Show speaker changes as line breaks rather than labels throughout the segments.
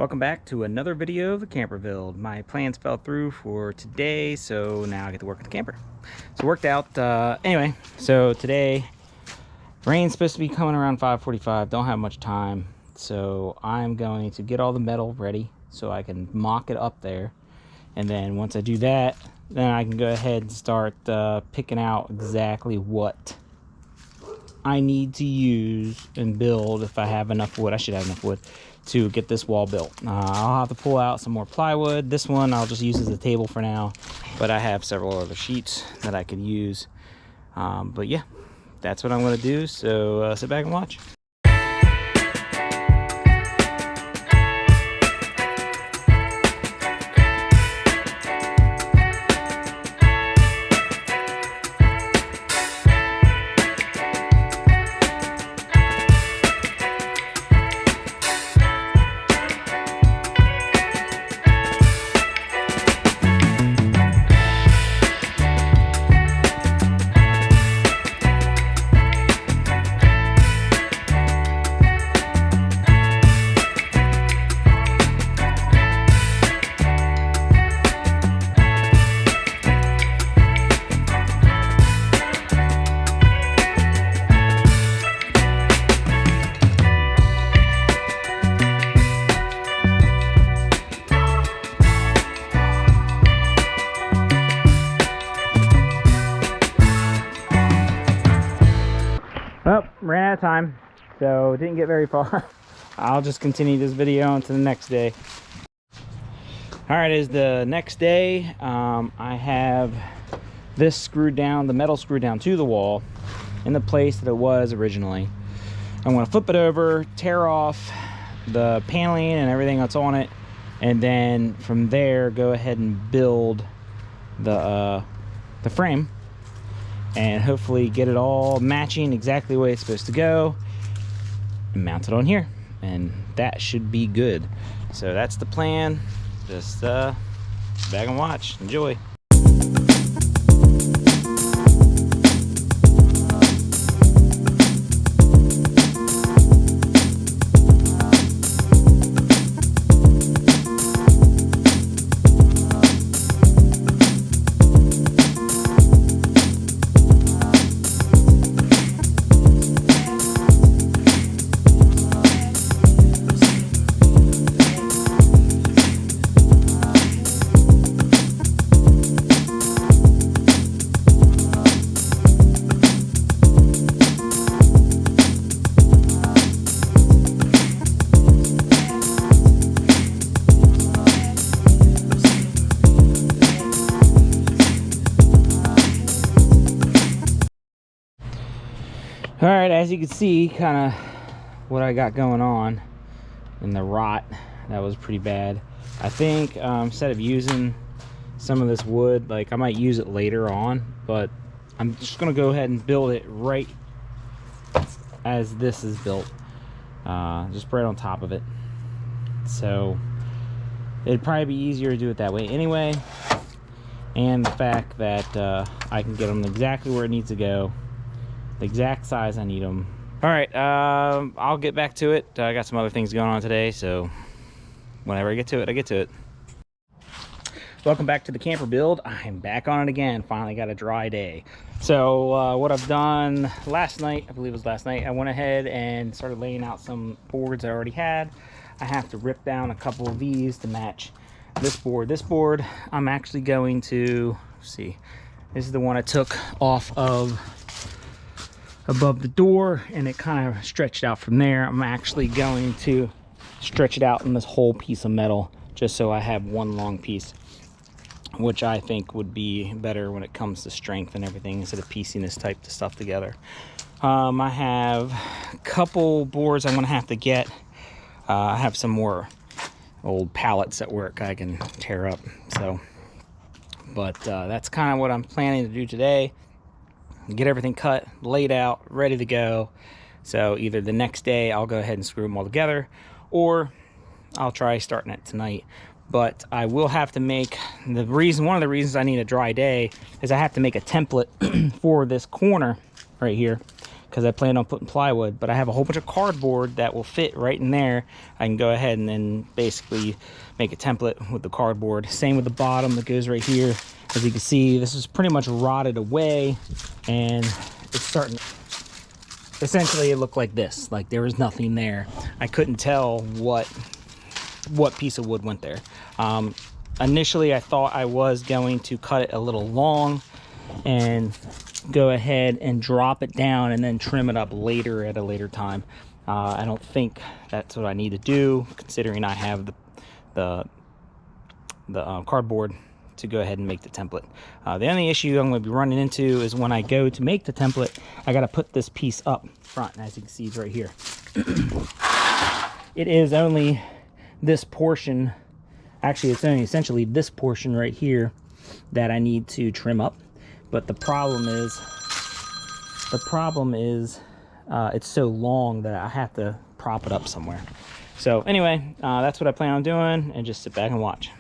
Welcome back to another video of the camper build. My plans fell through for today, so now I get to work with the camper. So it worked out. Anyway, so today, rain's supposed to be coming around 5:45. Don't have much time, so I'm going to get all the metal ready so I can mock it up there. And then once I do that, then I can go ahead and start picking out exactly what I need to use and build. If I have enough wood, I should have enough wood to get this wall built. I'll have to pull out some more plywood. This one I'll just use as a table for now, but I have several other sheets that I could use. But yeah, that's what I'm going to do, so sit back and watch. Well, ran out of time, so didn't get very far. I'll just continue this video on to the next day. All right, is the next day. I have this screwed down, the metal screwed down to the wall in the place that it was originally. I'm gonna flip it over, tear off the paneling and everything that's on it, and then from there go ahead and build the frame, and hopefully get it all matching exactly the way it's supposed to go and mount it on here, and that should be good. So that's the plan. Just back and watch. Enjoy. All right, as you can see, kind of what I got going on in the rot, that was pretty bad. I think instead of using some of this wood, like I might use it later on, but I'm just gonna go ahead and build it right as this is built, just right on top of it. So it'd probably be easier to do it that way anyway, and the fact that I can get them exactly where it needs to go, the exact size I need them. All right, I'll get back to it. I got some other things going on today, so whenever I get to it, I get to it. Welcome back to the camper build. I'm back on it again. Finally got a dry day. So what I've done last night, I believe it was last night, I went ahead and started laying out some boards I already had. I have to rip down a couple of these to match this board. This board, I'm actually going to, see, this is the one I took off of above the door, and it kind of stretched out from there. I'm actually going to stretch it out in this whole piece of metal, just so I have one long piece, which I think would be better when it comes to strength and everything, instead of piecing this type of stuff together. I have a couple boards I'm gonna have to get. I have some more old pallets at work I can tear up, so but that's kind of what I'm planning to do today. Get everything cut, laid out, ready to go. So either the next day I'll go ahead and screw them all together, or I'll try starting it tonight. But I will have to make, one of the reasons I need a dry day is I have to make a template for this corner right here, because I plan on putting plywood, but I have a whole bunch of cardboard that will fit right in there. I can go ahead and then basically make a template with the cardboard. Same with the bottom that goes right here. As you can see, this is pretty much rotted away, and it's starting, essentially it looked like this, like there was nothing there. I couldn't tell what piece of wood went there. Initially I thought I was going to cut it a little long and go ahead and drop it down and then trim it up later at a later time. I don't think that's what I need to do, considering I have the cardboard to go ahead and make the template. The only issue I'm going to be running into is when I go to make the template, I got to put this piece up front, as you can see it's right here. It is only this portion, actually it's only essentially this portion right here that I need to trim up. But the problem is it's so long that I have to prop it up somewhere. So anyway, that's what I plan on doing, and just sit back and watch.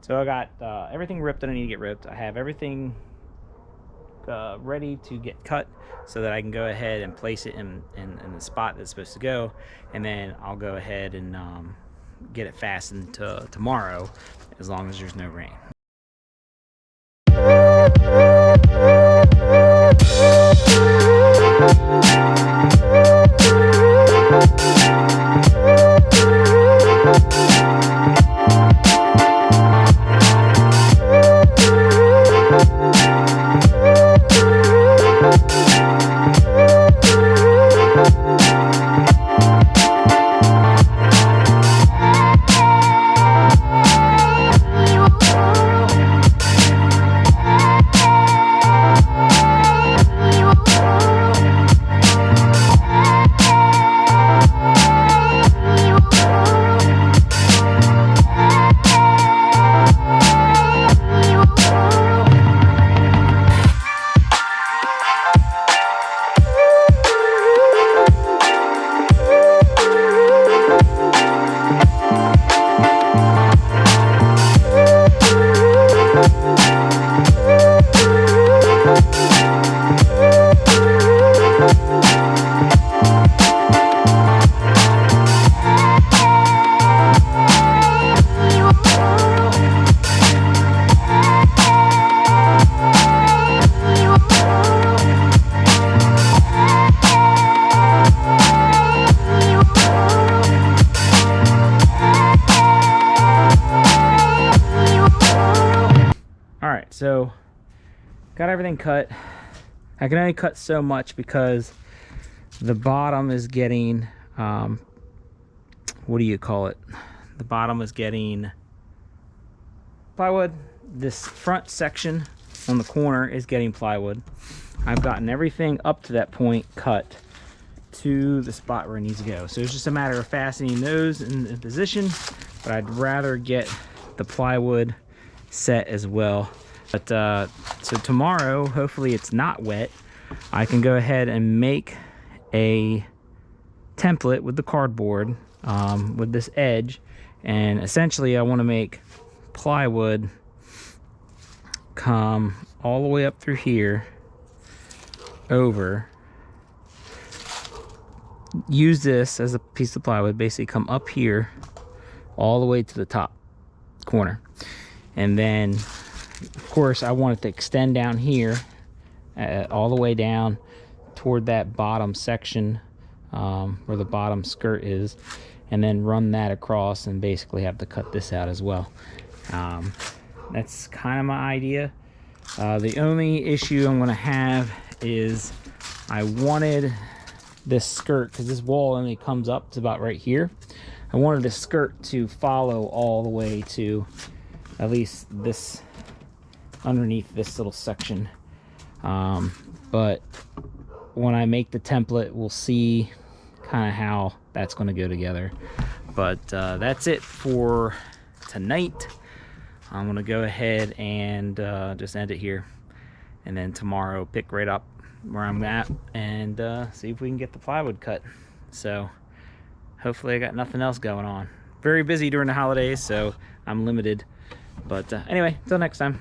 So I got everything ripped that I need to get ripped. I have everything ready to get cut so that I can go ahead and place it in the spot that's supposed to go, and then I'll go ahead and get it fastened to tomorrow, as long as there's no rain. So got everything cut. I can only cut so much because the bottom is getting what do you call it, the bottom is getting plywood. This front section on the corner is getting plywood. I've gotten everything up to that point cut to the spot where it needs to go, so it's just a matter of fastening those in position, but I'd rather get the plywood set as well. But so tomorrow, hopefully it's not wet, I can go ahead and make a template with the cardboard with this edge, and essentially I want to make plywood come all the way up through here, over, use this as a piece of plywood, basically come up here all the way to the top corner. And then of course I want it to extend down here all the way down toward that bottom section where the bottom skirt is, and then run that across and basically have to cut this out as well. That's kind of my idea. The only issue I'm gonna have is I wanted this skirt, because this wall only comes up to about right here. I wanted the skirt to follow all the way to at least this, underneath this little section. But when I make the template, we'll see kind of how that's going to go together. But that's it for tonight. I'm going to go ahead and just end it here, and then tomorrow pick right up where I'm at and see if we can get the plywood cut. So hopefully I got nothing else going on. Very busy during the holidays, so I'm limited. But anyway, until next time.